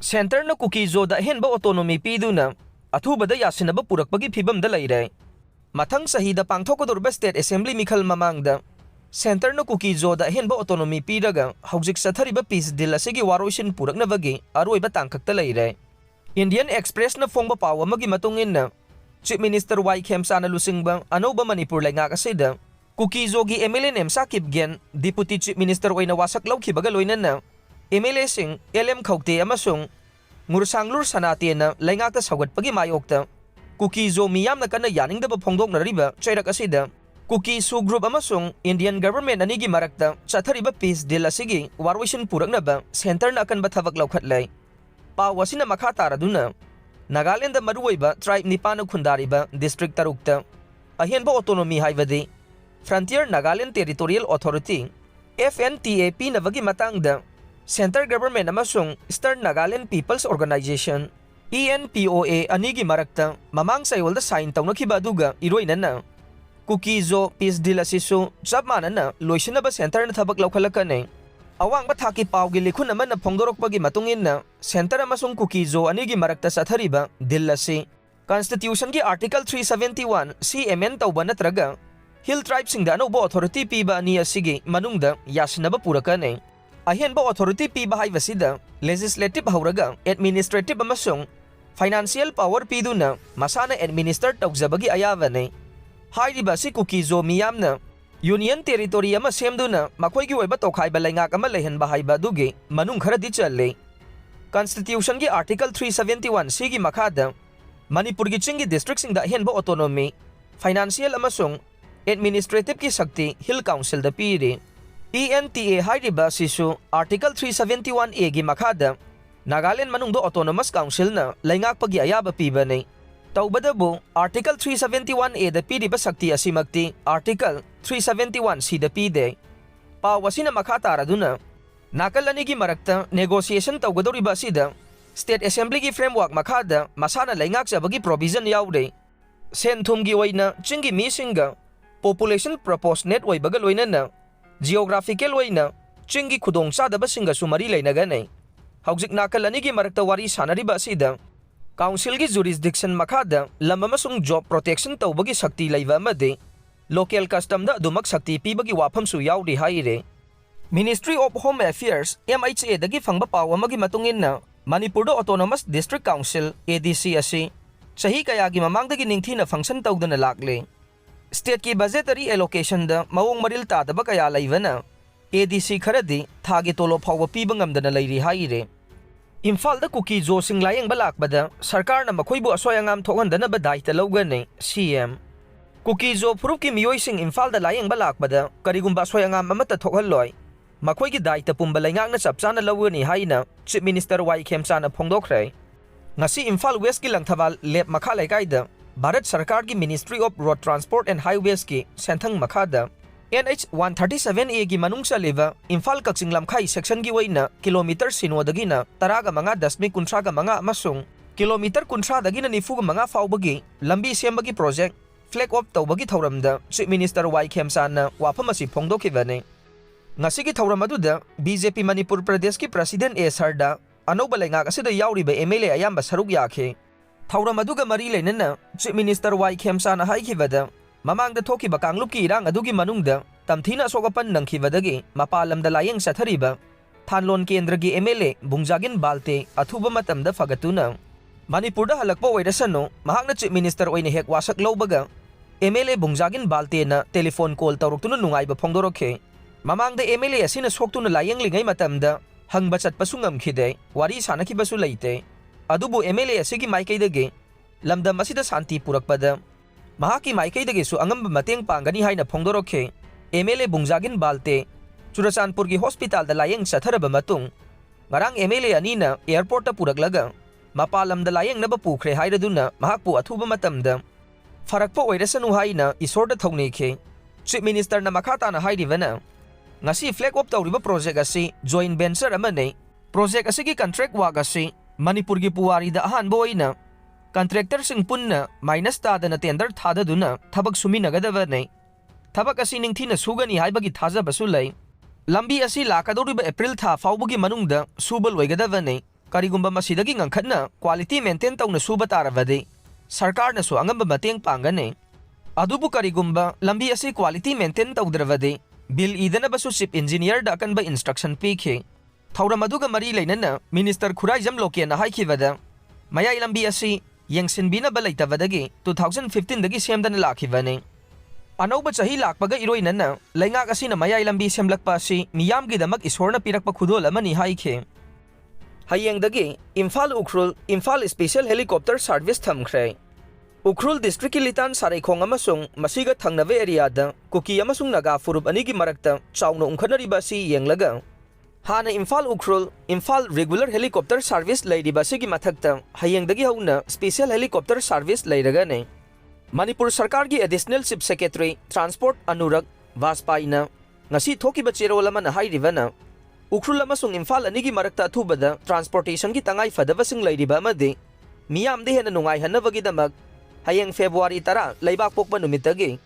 Centrena Kuki-Zoda Ahenba Autonomy Piduna Athubada Yasinnaba Purakpagi Fibamda Leire. Mathang sahida pangthokodorba State Assembly Mikhal Mamangda Centrena Kuki-Zoda Ahenba Autonomy Pidaga Haujik Sathariba Peace Deal asigi Waroishin Puraknabagi Aroiba Tangkakta Leire. Indian Express na Fongba Pawa Magi Matungin na Chief Minister Y.K. Sana Lusingbang Anoba Manipur Laingak asida Kuki-Zogi MLNM Sakib Gen Deputy Chief Minister Oina Wasak Lauki Bagaloinan na MLA Sing LM Kaukte Amasung Ngursanglur Sanati na Laingakta Sagat Pagi Mayokta Kuki-Zo Miyam na kana yaning da Pongdok na riba Chairak asida Kuki-Zo Group Amasung Indian Government Anigi Marakta Chathariba Peace Deal asigi Warwishin Puraknaba Center na akan Bathavak Laukhatlay Pawasina Makhatara duna Nagaland Maruiba Tribe Nipano Kundariba District Tarukta Ahenba Autonomy Haivadi Frontier Nagaland Territorial Authority FNTAP Navagi Matangda Center Government amasung Eastern Nagaland People's Organization ENPOA anigi marakta mamang sayolda sign tawnakiba aduga iroina na Kuki-Zo Peace Deal asisu chapmana na loisinaba center na thabak laukhalakane awang bathaki pawgi likhun naman na phongdorokpagi matungin na center amasung Kuki-Zo anigi marakta sathariba deal asi Constitution ki Article 371 CMN tawba natraga Hill Tribe singda anobo authority piba ani asigi manungda Yasinnaba Purakane Ahenba Authority piba haibasida legislative hauraga administrative amasung financial power piduna masana administer tawjabagi ayavane hairiba si Kuki-Zo miyamna union territory ama semduna makhoigi oiba tokhaiba laingak ama lehenba haiba dugi manung kharadi challe Constitution ki Article 371 sigi makhada Manipur gi chingi district singda Ahenba autonomy financial amasung administrative ki sakti Hill Council da piri ENTA hairiba sisu Article 371A gi makhada Nagaland manungdo Autonomous Council na laingak pagi ayaba pibane tawbadabu Article 371A da piriba sakti asimagti Article 371C da pide pawasina makhatara duna nakalani gi marakta negotiation tawgadoriba sida State Assembly gi framework makhada masana laingak sabagi provision yaude senthum gi oina chingi misinga population proportionate oibaga loina na geographical oina chingi khudong chadaba singa sumari leinagane haujik nakal anigi marakta wari sanariba asida council gi jurisdiction makhada lam amasung job protection tawbagi sakti leiba amade local custom da dumak sakti pibagi wafam su yaudi haire Ministry of Home Affairs MHA dagi phangba pawa magi matungin na Manipur do Autonomous District Council ADC asi sahi kayagi mamangdagi ningthina function tawdana lakle State ki budgetary allocation da mawong maril tadaba kaya laibana ADC kharadi thagi tolo phawba piba ngamdana leiri haire Imphalda Kuki-Zo sing Layengba Lakpada Sarkarna Makhoibu Asoi Angam Thokhandanaba Daita Lougani CM Kuki-Zo Purupki miyoi sing Imphalda Layengba Lakpada karigumba Asoi Angam amata thokhanloi Makhoigi Daita pumba laingak na sapsana Lougani haina Chief Minister Y.K. Sana phongdokre ngasi Imphal West ki langthawal lep makha laikaida Bharat Sarkar ki Ministry of Road Transport and Highways ki senthang makhada NH 137A gi manungsa leva Imphal Kakching Lamkhai section gi waina kilometer sinodagi na taraga mga dasmi kuntraga mga amasung kilometer kuntradagi na nifuga mga faubagi lambi sembagi project flag off tawbagi thauramda Chief Minister Y.K. Sana wafamasi phongdokibane ngasigi thauram aduda BJP Manipur Pradesh ki President Sarda anoba laingak asida yauriba MLA ayamba saruk yakhe thauram aduga mari leinana Chief Minister Y.K. Sana haikibada mamangda thokiba kanglupki irang adugi manungda tamthina sogapan nangkhibadagi mapalamda layeng sathariba thanlon kendragi MLA bungjagin balte athuba matamda fagatuna Manipurda halakpa oirasano mahakna Chief Minister oina hek wasak lawbaga MLA bungjagin balte na telephone call tawruktuna nungaiba phongdorokhe mamangda MLA asina soktuna layeng lingai matamda hangba chatpasu ngamkhide wari sanakibasu leite adubu MLA asigi maikaidagi lamdam asida santi purakpada mahaki maikaidagi su angamba mateng pangani haina phongdorokhe MLA bungjagin balte Churachandpur gi hospital da layeng satharaba matung ngarang MLA anina airport ta puraklaga mapalam da layeng naba pukre hairaduna mahakpu athuba matamda farakpa oirasanu haina isorda thongnekhe Chief Minister na makhata na hairivana ngasi flag off tawriba project asi joint venture amane project asigi contract work asi Manipur gi puwari da ahanba oina contractor sing punna minus tadana tender thadaduna thabak suminagadabane thabak asi ningthina sugani haibagi thajabasu lei lambi asi lakadoriba April tha faubagi manungda subal oigadabane Karigumba masidagi ngangkhatna quality maintain tawna suba tarabadi Sarkarna su angamba mateng pangane. Adubu karigumba lambi asi quality maintain tawdravadi bill idanaba su chief engineer da akanba instruction pikhe. Thauram aduga mari leinana Minister Khuraijam Lokena haikibada mayai lambi asi yengsinbinaba leitavadagi 2015 dagi semdana lakhibane. Anauba chahi lakpaga iroinana laingak asina mayai lambi semlakpa asi miyamgidamak isorna pirakpa khudol amani haikhe. Hayengdagi Imphal Ukhrul Imphal Special Helicopter Service thamkhre. Ukhrul District Litan Saraikong amasung masiga thangnave area da Kuki amasung Naga furup anigi marakta chawna ungkhanariba si yenglaga Hana Imphal Ukhrul Imphal Regular Helicopter Service leiriba sigi mathakta hayengdagi hauna Special Helicopter Service leiragane. Manipur Sarkar gi Additional Chief Secretary Transport Anurag Vaspaina ngasi thokiba cherol amana hairibana Ukhrul amasung Imphal anigi marakta Athubada transportation gi tangai fadabasing leiriba amade miyam de hena nungai hanabagidamag hayeng February 10 laibak pokpa numitagi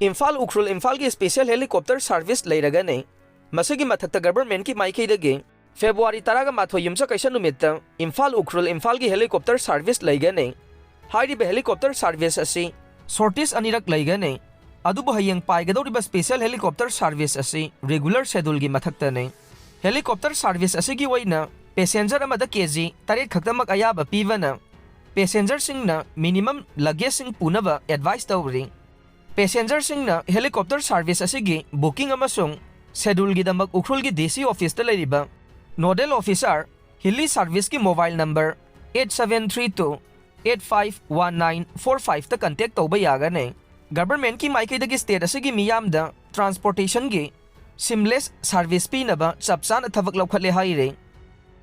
Imphal Ukhrul Imphal gi Special Helicopter Service leiragane. Masigi mathakta government ki maikhaidagi February 10 ga mathoi yumcha kaisa numitta Imphal Ukhrul Imphal gi helicopter service leigane. Hairiba helicopter service asi shortage anirak leigane. Adubu hayeng paigadoriba special helicopter service asi regular schedule gi mathakta ne. Helicopter service asi gi waina passenger amada kg taret khaktamak ayaba pivana passenger singna minimum luggage sing punaba advice tawri. Passenger singna helicopter service asi gi booking amasung schedule gidamak Ukhrul gi DC office ta leiriba nodal officer Hilly service ki mobile number 8732 851945 ta contact tawba yagane. Government ki maikaidagi state asigi miyamda transportation gi seamless service pinaba chapsan thabak laukhatle haire.